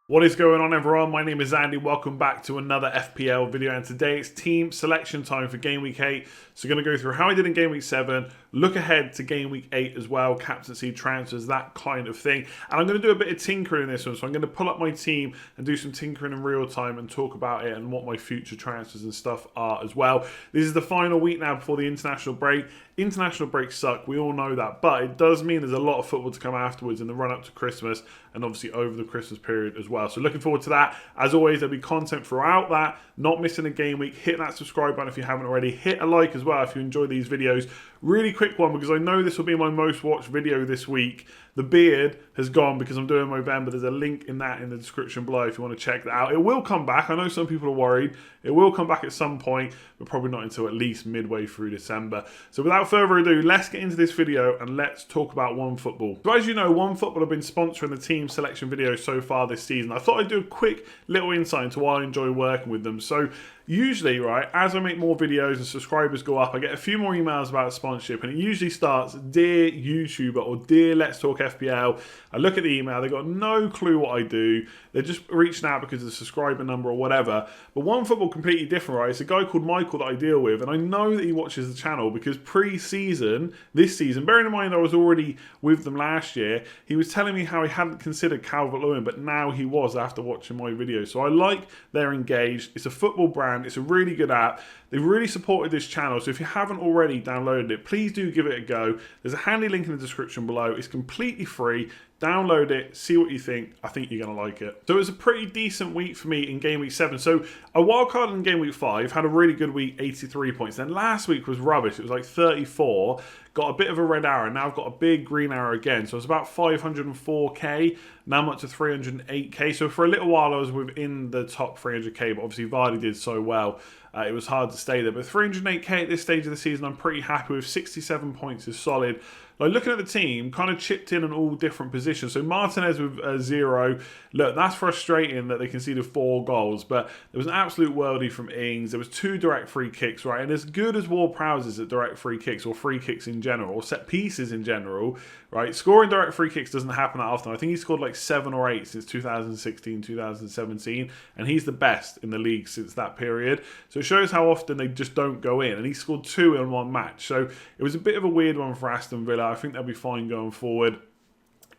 What is going on, everyone? My name is Andy. Welcome back to another FPL video, and today it's team selection time for Game Week 8. So we're going to go through how I did in Game Week 7, look ahead to Game Week 8 as well, captaincy, transfers, that kind of thing. And I'm going to do a bit of tinkering in this one, so I'm going to pull up my team and do some tinkering in real time and talk about it and what my future transfers and stuff are as well. This is the final week now before the international break. International breaks suck, we all know that, but it does mean there's a lot of football to come afterwards in the run-up to Christmas and obviously over the Christmas period as well. So looking forward to that. As always, there'll be content throughout that. Not missing a game week. Hit that subscribe button if you haven't already. Hit a like as well if you enjoy these videos. Really quick one, because I know this will be my most watched video this week. The beard has gone because I'm doing November. There's a link in the description below if you want to check that out. It will come back. I know some people are worried. It will come back at some point, but probably not until at least midway through December. So without further ado, let's get into this video and let's talk about OneFootball. So as you know, OneFootball have been sponsoring the team selection videos so far this season. I thought I'd do a quick little insight into why I enjoy working with them. So usually, right, as I make more videos and subscribers go up, I get a few more emails about sponsorship, and it usually starts, "Dear YouTuber," or "Dear Let's Talk FPL." I look at the email, they've got no clue what I do. They're just reaching out because of the subscriber number or whatever. But OneFootball completely different, right? It's a guy called Michael that I deal with, and I know that he watches the channel because pre-season, this season, bearing in mind I was already with them last year, he was telling me how he hadn't considered Calvert-Lewin, but now he was after watching my video. So I like they're engaged. It's a football brand. It's a really good app. They've really supported this channel, so if you haven't already downloaded it, please do give it a go. There's a handy link in the description below. It's completely free. Download it, see what you think. I think you're going to like it. So it was a pretty decent week for me in Game Week 7. So a wildcard in Game Week 5, had a really good week, 83 points. Then last week was rubbish. It was like 34. Got a bit of a red arrow. Now I've got a big green arrow again. So it's about 504k. Now I'm up to 308k. So for a little while I was within the top 300k, but obviously Vardy did so well. It was hard to stay there. But 308k at this stage of the season, I'm pretty happy with. 67 points is solid. Like, looking at the team, kind of chipped in all different positions. So Martinez with 0. Look, that's frustrating that they conceded 4 goals. But there was an absolute worldie from Ings. There was 2 direct free kicks, right? And as good as Ward-Prowse is at direct free kicks, or free kicks in general, or set pieces in general, right? Scoring direct free kicks doesn't happen that often. I think he scored like 7 or 8 since 2016, 2017. And he's the best in the league since that period. So it shows how often they just don't go in. And he scored 2 in one match. So it was a bit of a weird one for Aston Villa. I think they'll be fine going forward.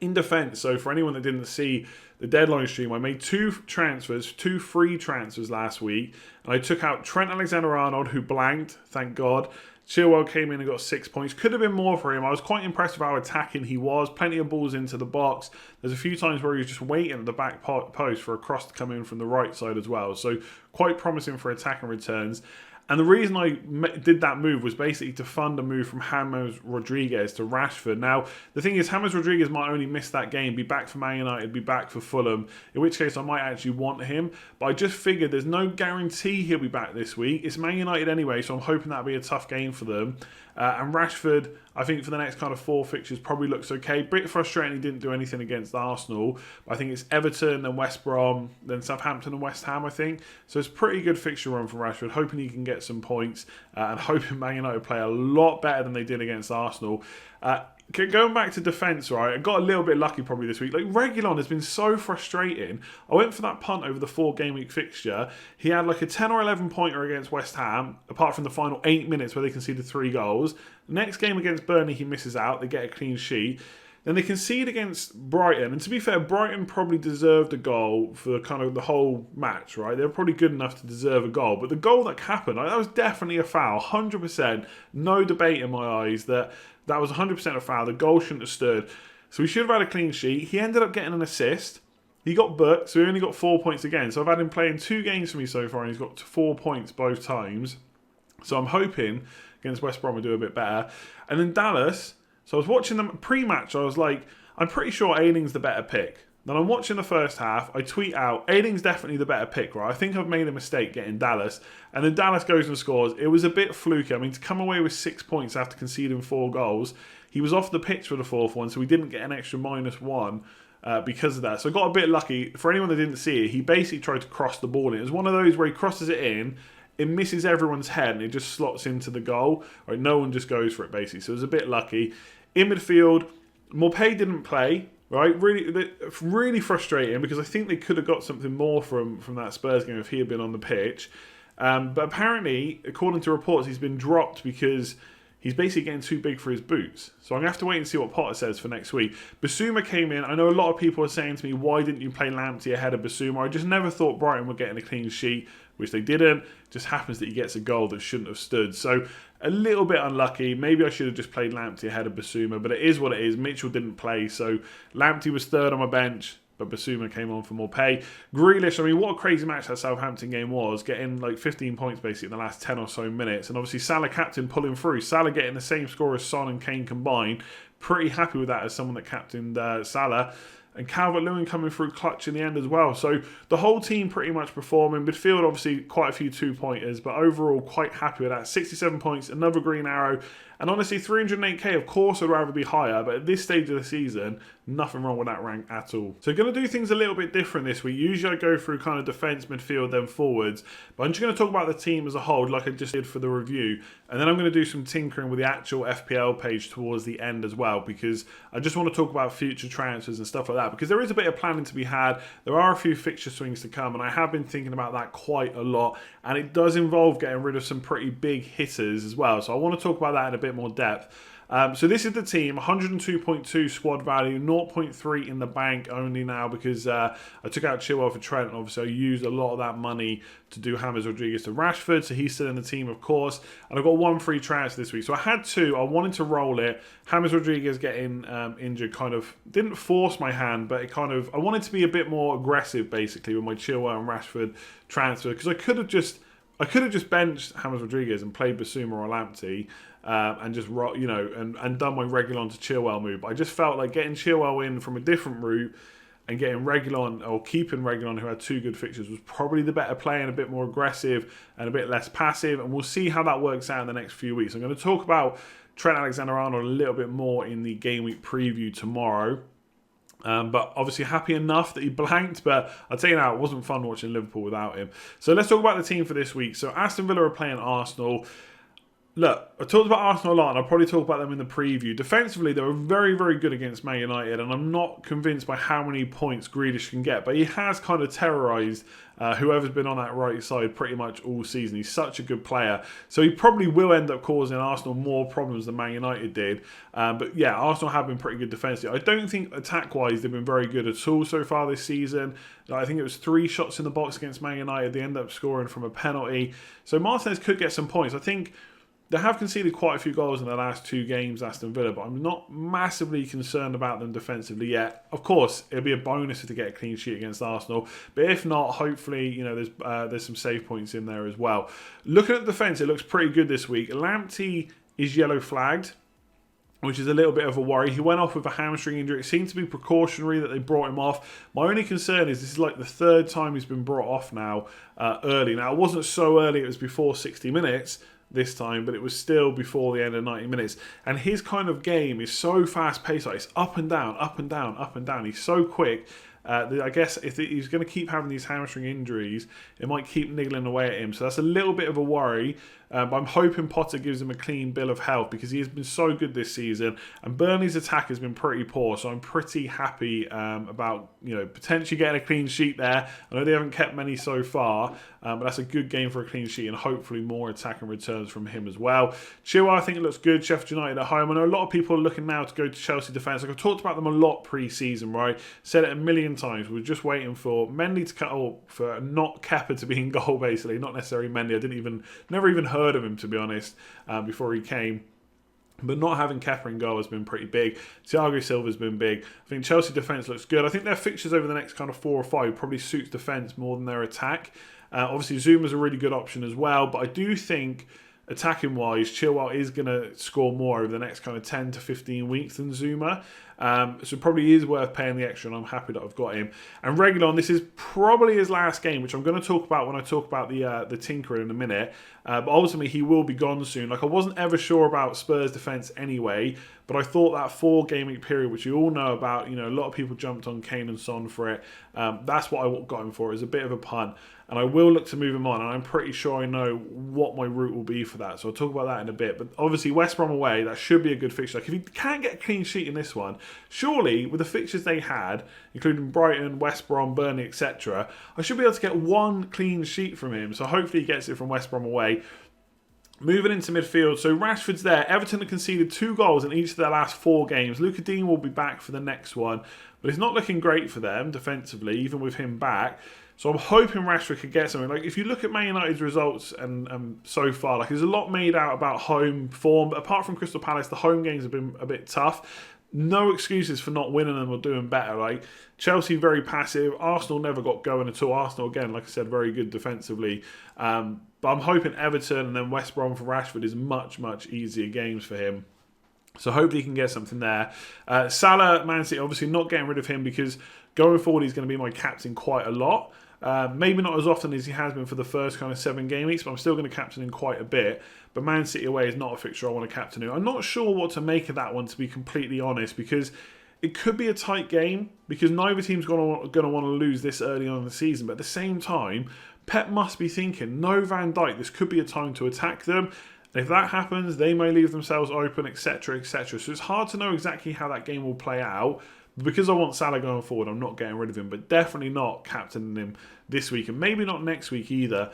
In defence, so for anyone that didn't see the deadline stream, I made 2 transfers, 2 free transfers last week. And I took out Trent Alexander-Arnold, who blanked, thank God. Chilwell came in and got 6 points. Could have been more for him. I was quite impressed with how attacking he was. Plenty of balls into the box. There's a few times where he was just waiting at the back post for a cross to come in from the right side as well. So quite promising for attacking returns. And the reason I did that move was basically to fund a move from James Rodriguez to Rashford. Now, the thing is, James Rodriguez might only miss that game, be back for Man United, be back for Fulham, in which case I might actually want him. But I just figured there's no guarantee he'll be back this week. It's Man United anyway, so I'm hoping that'll be a tough game for them. And Rashford, I think for the next kind of 4 fixtures, probably looks okay. Bit frustrating he didn't do anything against Arsenal. But I think it's Everton, then West Brom, then Southampton and West Ham, I think. So it's a pretty good fixture run for Rashford. Hoping he can get some points. And hoping Man United play a lot better than they did against Arsenal. Going back to defence, right, I got a little bit lucky probably this week. Like, Reguilon has been so frustrating. I went for that punt over the 4-game week fixture. He had like a 10 or 11 pointer against West Ham, apart from the final 8 minutes where they conceded 3 goals. Next game against Burnley, he misses out. They get a clean sheet. Then they concede against Brighton. And to be fair, Brighton probably deserved a goal for kind of the whole match, right? They were probably good enough to deserve a goal. But the goal that happened, like, that was definitely a foul. 100%. No debate in my eyes that was 100% a foul. The goal shouldn't have stood. So he should have had a clean sheet. He ended up getting an assist. He got booked, so he only got 4 points again. So I've had him playing 2 games for me so far, and he's got 4 points both times. So I'm hoping against West Brom we'll do a bit better. And then Dallas, so I was watching them pre-match. I was like, I'm pretty sure Ayling's the better pick. Then I'm watching the first half. I tweet out, Ayling's definitely the better pick, right? I think I've made a mistake getting Dallas. And then Dallas goes and scores. It was a bit fluky. I mean, to come away with 6 points after conceding 4 goals, he was off the pitch for the 4th one, so we didn't get an extra -1 because of that. So I got a bit lucky. For anyone that didn't see it, he basically tried to cross the ball in. It was one of those where he crosses it in, it misses everyone's head, and it just slots into the goal. Right? No one just goes for it, basically. So it was a bit lucky. In midfield, Maupay didn't play. right? Really frustrating, because I think they could have got something more from that Spurs game if he had been on the pitch. But apparently, according to reports, he's been dropped because he's basically getting too big for his boots. So I'm going to have to wait and see what Potter says for next week. Basuma came in. I know a lot of people are saying to me, why didn't you play Lamptey ahead of Basuma? I just never thought Brighton were getting a clean sheet, which they didn't. It just happens that he gets a goal that shouldn't have stood. So a little bit unlucky. Maybe I should have just played Lamptey ahead of Basuma, but it is what it is. Mitchell didn't play, so Lamptey was third on my bench, but Basuma came on for more pay. Grealish, I mean, what a crazy match that Southampton game was, getting like 15 points basically in the last 10 or so minutes. And obviously Salah captain pulling through. Salah getting the same score as Son and Kane combined. Pretty happy with that as someone that captained Salah. And Calvert-Lewin coming through clutch in the end as well. So the whole team pretty much performing. Midfield, obviously, quite a few 2-pointers, but overall quite happy with that. 67 points, another green arrow. And honestly, 308k, of course, I'd rather be higher, but at this stage of the season, nothing wrong with that rank at all. So going to do things a little bit different this week. Usually I go through kind of defence, midfield, then forwards, but I'm just going to talk about the team as a whole, like I just did for the review. And then I'm going to do some tinkering with the actual FPL page towards the end as well, because I just want to talk about future transfers and stuff like that, because there is a bit of planning to be had. There are a few fixture swings to come, and I have been thinking about that quite a lot, and it does involve getting rid of some pretty big hitters as well. So I want to talk about that in a bit more depth. So this is the team, 102.2 squad value, 0.3 in the bank only now, because I took out Chilwell for Trent, and obviously I used a lot of that money to do James Rodriguez to Rashford, so he's still in the team, of course. And I've got one free transfer this week, so I had two. I wanted to roll it. James Rodriguez getting injured kind of didn't force my hand, but it kind of, I wanted to be a bit more aggressive basically with my Chilwell and Rashford transfer, because I could have just benched James Rodriguez and played Basuma or Lamptey, and just and done my Reguilon to Chilwell move. But I just felt like getting Chilwell in from a different route and getting Reguilon, or keeping Reguilon, who had two good fixtures, was probably the better play, and a bit more aggressive and a bit less passive. And we'll see how that works out in the next few weeks. I'm going to talk about Trent Alexander-Arnold a little bit more in the game week preview tomorrow. But obviously happy enough that he blanked, but I'll tell you now, it wasn't fun watching Liverpool without him. So let's talk about the team for this week. So Aston Villa are playing Arsenal. Look, I talked about Arsenal a lot, and I'll probably talk about them in the preview. Defensively, they were very, very good against Man United, and I'm not convinced by how many points Grealish can get, but he has kind of terrorised whoever's been on that right side pretty much all season. He's such a good player, so he probably will end up causing Arsenal more problems than Man United did. But yeah, Arsenal have been pretty good defensively. I don't think attack-wise they've been very good at all so far this season. I think it was 3 shots in the box against Man United. They end up scoring from a penalty. So Martinez could get some points. I think they have conceded quite a few goals in the last 2 games, Aston Villa, but I'm not massively concerned about them defensively yet. Of course, it'll be a bonus if they get a clean sheet against Arsenal, but if not, hopefully, there's some save points in there as well. Looking at the defence, it looks pretty good this week. Lamptey is yellow flagged, which is a little bit of a worry. He went off with a hamstring injury. It seemed to be precautionary that they brought him off. My only concern is this is like the 3rd time he's been brought off now early. Now, it wasn't so early, it was before 60 minutes this time, but it was still before the end of 90 minutes. And his kind of game is so fast-paced. Like, it's up and down, up and down, up and down. He's so quick. I guess if he's going to keep having these hamstring injuries, it might keep niggling away at him. So that's a little bit of a worry. But I'm hoping Potter gives him a clean bill of health, because he has been so good this season. And Burnley's attack has been pretty poor. So I'm pretty happy about potentially getting a clean sheet there. I know they haven't kept many so far, but that's a good game for a clean sheet, and hopefully more attacking returns from him as well. Chilwell, I think it looks good. Sheffield United at home. I know a lot of people are looking now to go to Chelsea defence. Like, I've talked about them a lot pre-season, right? Said it a million times. We're just waiting for Mendy to cut, or for not Kepa to be in goal, basically. Not necessarily Mendy. I never even heard of him, to be honest, before he came. But not having Kepa in goal has been pretty big. Thiago Silva's been big. I think Chelsea defence looks good. I think their fixtures over the next kind of 4 or 5 probably suits defence more than their attack. Obviously, Zuma's a really good option as well, but I do think attacking-wise, Chilwell is going to score more over the next kind of 10 to 15 weeks than Zuma. So it probably is worth paying the extra, and I'm happy that I've got him. And Reguilon, this is probably his last game, which I'm going to talk about when I talk about the tinkering in a minute. But ultimately, he will be gone soon. Like, I wasn't ever sure about Spurs' defence anyway, but I thought that 4-game week period, which you all know about, a lot of people jumped on Kane and Son for it. That's what I got him for. It was a bit of a punt. and I will look to move him on, and I'm pretty sure I know what my route will be for that, so I'll talk about that in a bit. But obviously West Brom away, that should be a good fixture. Like, if he can't get a clean sheet in this one, surely with the fixtures they had, including Brighton, West Brom, Burnley, etc., I should be able to get one clean sheet from him, so hopefully he gets it from West Brom away. Moving into midfield, so Rashford's there. Everton have conceded 2 goals in each of their last 4 games. Luka Dean will be back for the next one, but it's not looking great for them defensively, even with him back. So I'm hoping Rashford could get something. Like, if you look at Man United's results and so far, like, there's a lot made out about home form, but apart from Crystal Palace, the home games have been a bit tough. No excuses for not winning them or doing better. Like, Chelsea, very passive. Arsenal never got going at all. Arsenal, again, like I said, very good defensively. But I'm hoping Everton and then West Brom for Rashford is much, much easier games for him. So hopefully he can get something there. Salah, Man City, obviously not getting rid of him because going forward he's going to be my captain quite a lot. Maybe not as often as he has been for the first kind of 7 game weeks, but I'm still going to captain him quite a bit. But Man City away is not a fixture I want to captain him. I'm not sure what to make of that one, to be completely honest, because it could be a tight game, because neither team's going to want to lose this early on in the season. But at the same time, Pep must be thinking, no Van Dijk, this could be a time to attack them. And if that happens, they may leave themselves open, etc., etc. So it's hard to know exactly how that game will play out. But because I want Salah going forward, I'm not getting rid of him, but definitely not captaining him this week, and maybe not next week either.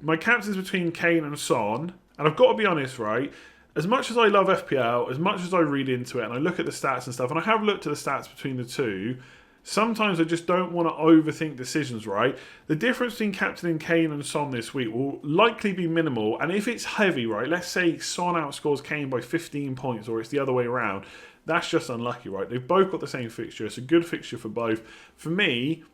My captain's between Kane and Son, and I've got to be honest, right? As much as I love FPL, as much as I read into it, and I look at the stats and stuff, and I have looked at the stats between the two, sometimes I just don't want to overthink decisions, right? The difference between captaining Kane and Son this week will likely be minimal, and if it's heavy, right, let's say Son outscores Kane by 15 points, or it's the other way around, that's just unlucky, right? They've both got the same fixture. It's a good fixture for both. For me,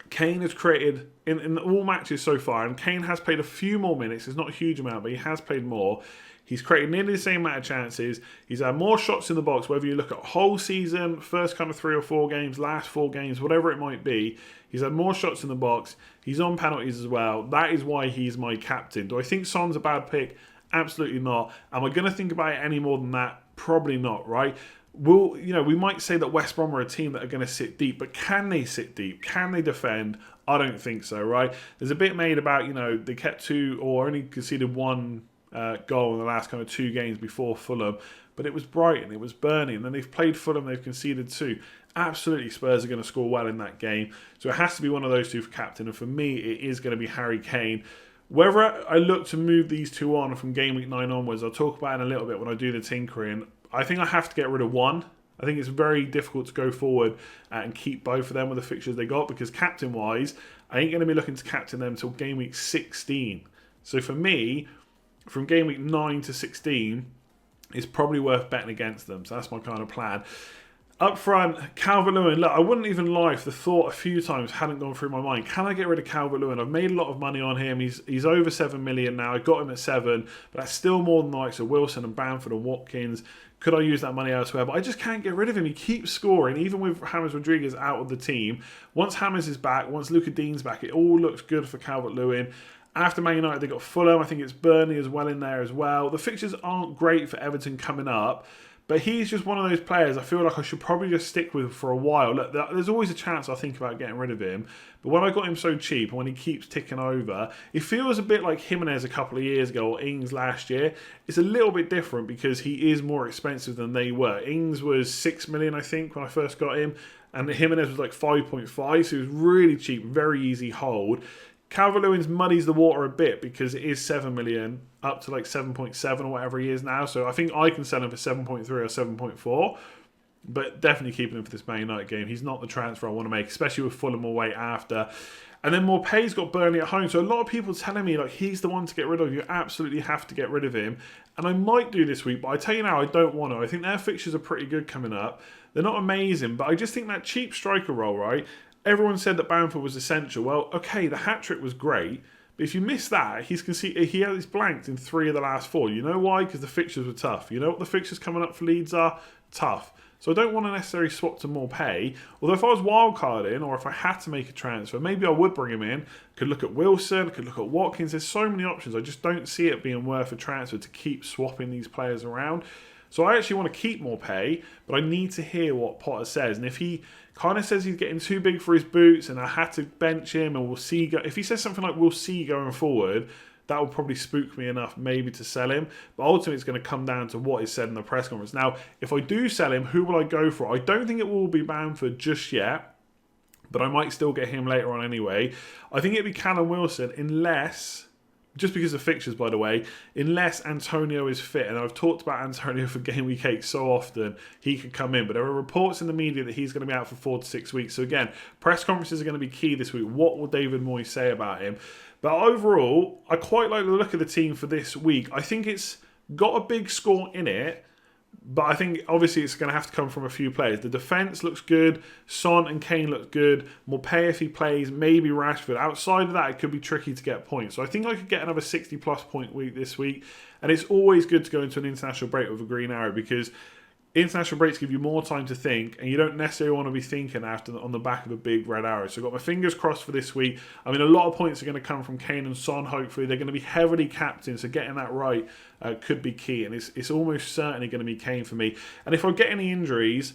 Kane has created, in all matches so far, and Kane has played a few more minutes. It's not a huge amount, but he has played more. He's created nearly the same amount of chances. He's had more shots in the box, whether you look at whole season, first kind of 3 or 4 games, last 4 games, whatever it might be. He's had more shots in the box. He's on penalties as well. That is why he's my captain. Do I think Son's a bad pick? Absolutely not. Am I going to think about it any more than that? Probably not, right? We might say that West Brom are a team that are going to sit deep, but can they sit deep? Can they defend? I don't think so, right? There's a bit made about, they kept 2 or only conceded 1 goal in the last kind of 2 games before Fulham, but it was Brighton, it was Burnley, and then they've played Fulham, they've conceded 2. Absolutely, Spurs are going to score well in that game, so it has to be one of those 2 for captain, and for me, it is going to be Harry Kane. Whether I look to move these 2 on from game week 9 onwards, I'll talk about in a little bit when I do the tinkering. I think I have to get rid of one. I think it's very difficult to go forward and keep both of them with the fixtures they got, because captain-wise, I ain't going to be looking to captain them until game week 16. So for me, from game week 9 to 16, it's probably worth betting against them. So that's my kind of plan. Up front, Calvert-Lewin. Look, I wouldn't even lie if the thought a few times hadn't gone through my mind. Can I get rid of Calvert-Lewin? I've made a lot of money on him. He's over 7 million now. I got him at 7, but that's still more than the likes of Wilson and Bamford and Watkins. Could I use that money elsewhere? But I just can't get rid of him. He keeps scoring, even with James Rodriguez out of the team. Once James is back, once Luka Dean's back, it all looks good for Calvert-Lewin. After Man United, they got Fulham. I think it's Burnley as well in there as well. The fixtures aren't great for Everton coming up, but he's just one of those players I feel like I should probably just stick with for a while. Look, there's always a chance I think about getting rid of him, but when I got him so cheap and when he keeps ticking over, it feels a bit like Jimenez a couple of years ago or Ings last year. It's a little bit different because he is more expensive than they were. Ings was 6 million, I think, when I first got him, and Jimenez was like 5.5, so he was really cheap, very easy hold. Calvert-Lewin's muddies the water a bit because it is 7 million up to like 7.7 or whatever he is now. So I think I can sell him for 7.3 or 7.4, but definitely keeping him for this Man United game. He's not the transfer I want to make, especially with Fulham away after. And then Morpé's got Burnley at home. So a lot of people telling me like he's the one to get rid of. You absolutely have to get rid of him. And I might do this week, but I tell you now, I don't want to. I think their fixtures are pretty good coming up. They're not amazing, but I just think that cheap striker role, right? Everyone said that Bamford was essential. Well, okay, the hat-trick was great, but if you miss that, he has blanked in 3 of the last 4. You know why? Because the fixtures were tough. You know what the fixtures coming up for Leeds are? Tough. So I don't want to necessarily swap to Morpé. Although if I was wildcarding, or if I had to make a transfer, maybe I would bring him in. Could look at Wilson, could look at Watkins. There's so many options. I just don't see it being worth a transfer to keep swapping these players around. So I actually want to keep more pay, but I need to hear what Potter says. And if he kind of says he's getting too big for his boots and I had to bench him and we'll see, if he says something like we'll see going forward, that will probably spook me enough maybe to sell him. But ultimately, it's going to come down to what is said in the press conference. Now, if I do sell him, who will I go for? I don't think it will be Bamford just yet, but I might still get him later on anyway. I think it'd be Callum Wilson, unless, just because of fixtures, by the way, unless Antonio is fit. And I've talked about Antonio for Game Week 8 so often, he could come in. But there are reports in the media that he's going to be out for 4 to 6 weeks. So again, press conferences are going to be key this week. What will David Moyes say about him? But overall, I quite like the look of the team for this week. I think it's got a big score in it, but I think obviously it's going to have to come from a few players. The defence looks good. Son and Kane look good. Morpay if he plays, maybe Rashford. Outside of that, it could be tricky to get points. So I think I could get another 60-plus point week this week. And it's always good to go into an international break with a green arrow because international breaks give you more time to think, and you don't necessarily want to be thinking after on the back of a big red arrow. So I've got my fingers crossed for this week. I mean, a lot of points are going to come from Kane and Son, hopefully. They're going to be heavily captained, so getting that right could be key. And it's almost certainly going to be Kane for me. And if I get any injuries,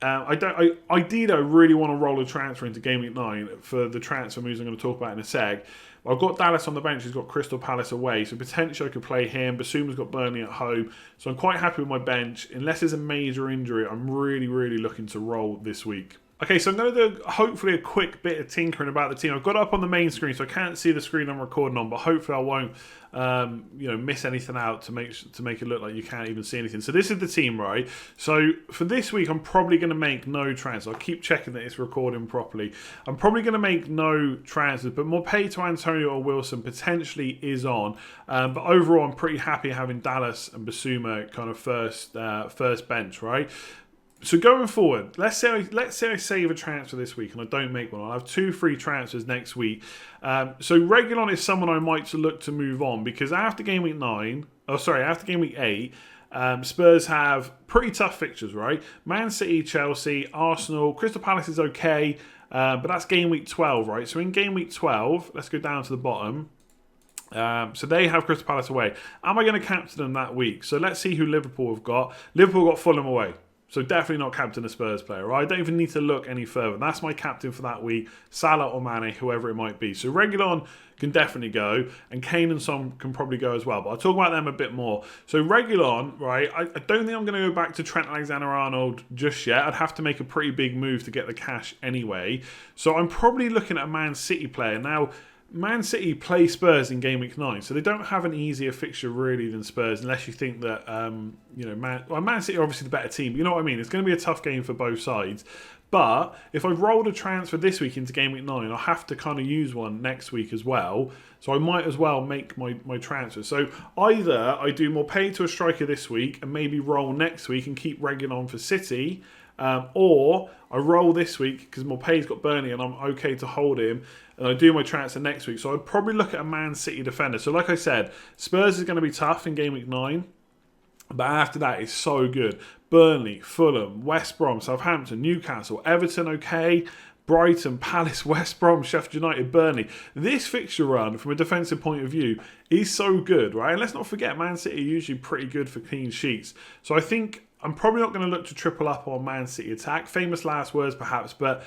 ideally, I really want to roll a transfer into Game Week 9 for the transfer moves I'm going to talk about in a sec. I've got Dallas on the bench. He's got Crystal Palace away, so potentially I could play him. Basuma's got Burnley at home, so I'm quite happy with my bench. Unless there's a major injury, I'm really, really looking to roll this week. Okay, so I'm going to do hopefully a quick bit of tinkering about the team. I've got it up on the main screen, so I can't see the screen I'm recording on, but hopefully I won't miss anything out to make it look like you can't even see anything. So this is the team, right? So for this week, I'm probably going to make no transfers. I'll keep checking that it's recording properly. I'm probably going to make no transfers, but Morpay to Antonio or Wilson potentially is on. But overall, I'm pretty happy having Dallas and Basuma kind of first bench, right? So going forward, let's say I save a transfer this week and I don't make one. I'll have 2 free transfers next week. So Reguilon is someone I might look to move on because after Game Week 8, Spurs have pretty tough fixtures, right? Man City, Chelsea, Arsenal, Crystal Palace is okay, but that's Game Week 12, right? So in Game Week 12, let's go down to the bottom. So they have Crystal Palace away. Am I going to captain them that week? So let's see who Liverpool have got. Liverpool got Fulham away. So definitely not captain a Spurs player. Right? I don't even need to look any further. That's my captain for that week. Salah or Mane, whoever it might be. So Reguilon can definitely go. And Kane and Son can probably go as well. But I'll talk about them a bit more. So Reguilon, right, I don't think I'm going to go back to Trent Alexander-Arnold just yet. I'd have to make a pretty big move to get the cash anyway. So I'm probably looking at a Man City player. Now, Man City play Spurs in Game Week 9, so they don't have an easier fixture really than Spurs, unless you think that Man City are obviously the better team. You know what I mean? It's going to be a tough game for both sides. But if I've rolled a transfer this week into Game Week 9, I'll have to kind of use one next week as well. So I might as well make my transfer. So either I do more pay to a striker this week and maybe roll next week and keep Reguilon for City, or I roll this week because Morpay's got Burnley and I'm okay to hold him, and I do my transfer next week. So I'd probably look at a Man City defender. So like I said, Spurs is going to be tough in Game Week 9, but after that it's so good. Burnley, Fulham, West Brom, Southampton, Newcastle, Everton okay, Brighton, Palace, West Brom, Sheffield United, Burnley. This fixture run, from a defensive point of view, is so good, right? And let's not forget, Man City are usually pretty good for clean sheets. So I think I'm probably not going to look to triple up on Man City attack. Famous last words, perhaps, but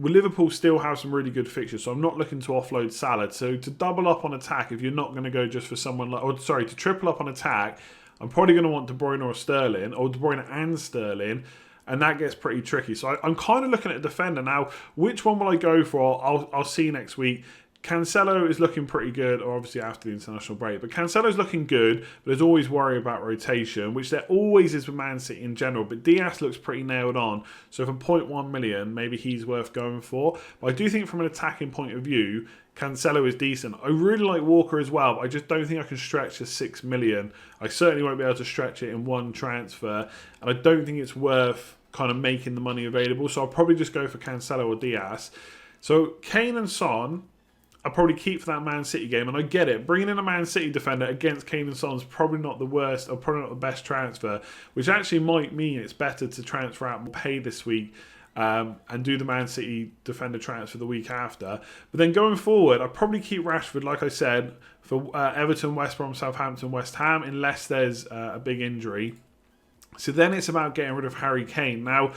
Liverpool still have some really good fixtures, so I'm not looking to offload Salah. So to double up on attack, if you're not going to go just for someone like, to triple up on attack, I'm probably going to want De Bruyne or Sterling, or De Bruyne and Sterling, and that gets pretty tricky. So I'm kind of looking at a defender now. Which one will I go for? I'll see next week. Cancelo is looking pretty good, or obviously after the international break. But Cancelo's looking good, but there's always worry about rotation, which there always is with Man City in general. But Diaz looks pretty nailed on. So for 0.1 million, maybe he's worth going for. But I do think from an attacking point of view, Cancelo is decent. I really like Walker as well, but I just don't think I can stretch to 6 million. I certainly won't be able to stretch it in one transfer. And I don't think it's worth kind of making the money available. So I'll probably just go for Cancelo or Diaz. So Kane and Son, I'll probably keep for that Man City game, and I get it. Bringing in a Man City defender against Kane and Son is probably not the worst, or probably not the best transfer, which actually might mean it's better to transfer out more pay this week and do the Man City defender transfer the week after. But then going forward, I'll probably keep Rashford, like I said, for Everton, West Brom, Southampton, West Ham, unless there's a big injury. So then it's about getting rid of Harry Kane. Now,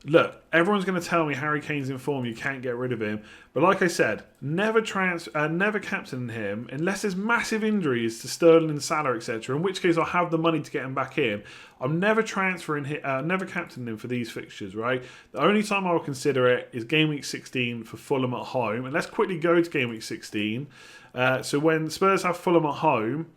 look, everyone's going to tell me Harry Kane's in form, you can't get rid of him. But like I said, never captain him unless there's massive injuries to Sterling and Salah, etc. In which case I'll have the money to get him back in. I'm never never captaining him for these fixtures, right? The only time I will consider it is game week 16 for Fulham at home. And let's quickly go to game week 16. So when Spurs have Fulham at home,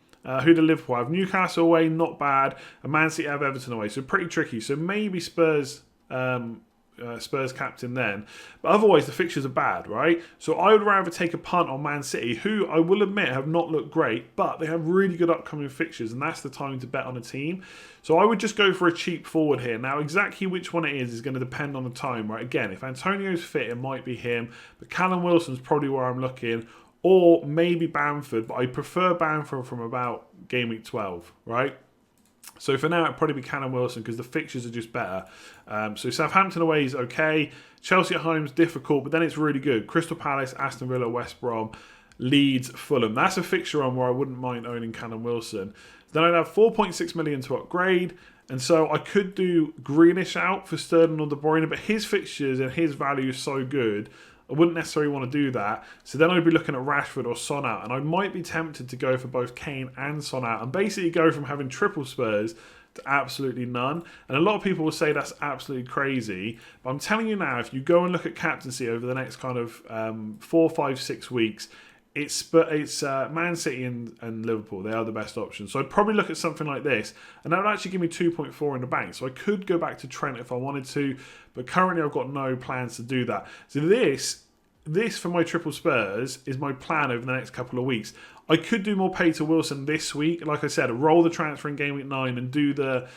who do Liverpool have? Newcastle away, not bad. And Man City have Everton away, so pretty tricky. So maybe Spurs captain then. But otherwise, the fixtures are bad, right? So I would rather take a punt on Man City, who I will admit have not looked great, but they have really good upcoming fixtures, and that's the time to bet on a team. So I would just go for a cheap forward here. Now, exactly which one it is going to depend on the time, right? Again, if Antonio's fit, it might be him, but Callum Wilson's probably where I'm looking. Or maybe Bamford, but I prefer Bamford from about game week 12, right? So for now, it'd probably be Callum Wilson because the fixtures are just better. So Southampton away is okay. Chelsea at home is difficult, but then it's really good. Crystal Palace, Aston Villa, West Brom, Leeds, Fulham. That's a fixture on where I wouldn't mind owning Callum Wilson. Then I'd have 4.6 million to upgrade. And so I could do Greenish out for Sterling or De Bruyne, but his fixtures and his value is so good, I wouldn't necessarily want to do that. So then I'd be looking at Rashford or Son out. And I might be tempted to go for both Kane and Son out. And basically go from having triple Spurs to absolutely none. And a lot of people will say that's absolutely crazy. But I'm telling you now, if you go and look at captaincy over the next kind of 4, 5, 6 weeks, it's Man City and Liverpool. They are the best options. So I'd probably look at something like this. And that would actually give me 2.4 in the bank. So I could go back to Trent if I wanted to. But currently I've got no plans to do that. So this for my triple Spurs is my plan over the next couple of weeks. I could do more pay to Wilson this week. Like I said, roll the transfer in game week 9 and do the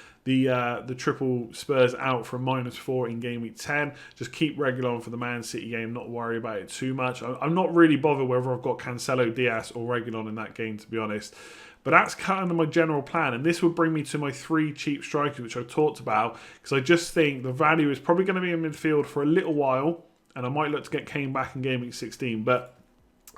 triple Spurs out for a -4 in game week 10. Just keep regular on for the Man City game, not worry about it too much. I'm not really bothered whether I've got Cancelo, Diaz or Reguilon in that game, to be honest. But that's kind of my general plan. And this would bring me to my 3 cheap strikers, which I talked about, because I just think the value is probably going to be in midfield for a little while. And I might look to get Kane back in game week 16. But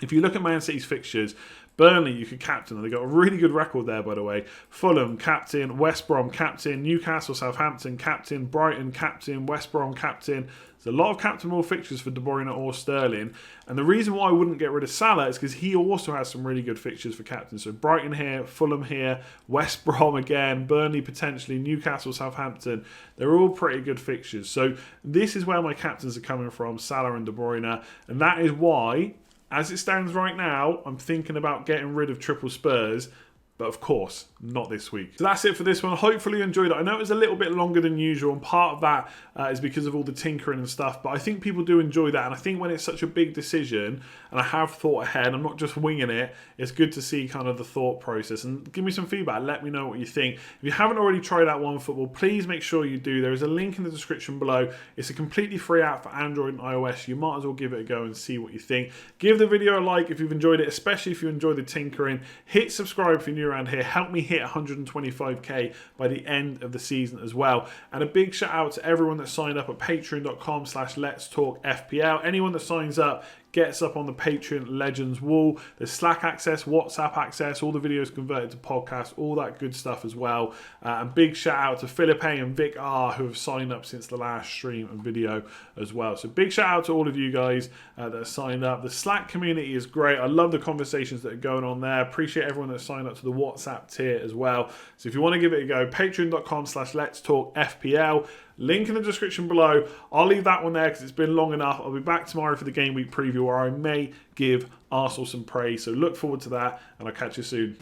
if you look at Man City's fixtures, Burnley, you could captain. They've got a really good record there, by the way. Fulham, captain. West Brom, captain. Newcastle, Southampton, captain. Brighton, captain. West Brom, captain. There's a lot of captainable fixtures for De Bruyne or Sterling. And the reason why I wouldn't get rid of Salah is because he also has some really good fixtures for captain. So Brighton here, Fulham here, West Brom again, Burnley potentially, Newcastle, Southampton. They're all pretty good fixtures. So this is where my captains are coming from, Salah and De Bruyne. And that is why, as it stands right now, I'm thinking about getting rid of triple Spurs. But of course, not this week. So that's it for this one. Hopefully you enjoyed it. I know it was a little bit longer than usual, and part of that is because of all the tinkering and stuff, but I think people do enjoy that. And I think when it's such a big decision, and I have thought ahead, I'm not just winging it, it's good to see kind of the thought process. And give me some feedback. Let me know what you think. If you haven't already tried out OneFootball, please make sure you do. There is a link in the description below. It's a completely free app for Android and iOS. You might as well give it a go and see what you think. Give the video a like if you've enjoyed it, especially if you enjoy the tinkering. Hit subscribe if you're new around here. Help me hit 125k by the end of the season as well. And a big shout out to everyone that signed up at patreon.com/letstalkfpl. Anyone that signs up gets up on the Patreon Legends wall. There's Slack access, WhatsApp access, all the videos converted to podcasts, all that good stuff as well. And big shout out to Philippe and Vic R who have signed up since the last stream and video as well. So big shout out to all of you guys that have signed up. The Slack community is great. I love the conversations that are going on there. Appreciate everyone that signed up to the WhatsApp tier as well. So if you want to give it a go, patreon.com/letstalkfpl. Link in the description below. I'll leave that one there because it's been long enough. I'll be back tomorrow for the game week preview where I may give Arsenal some praise. So look forward to that, and I'll catch you soon.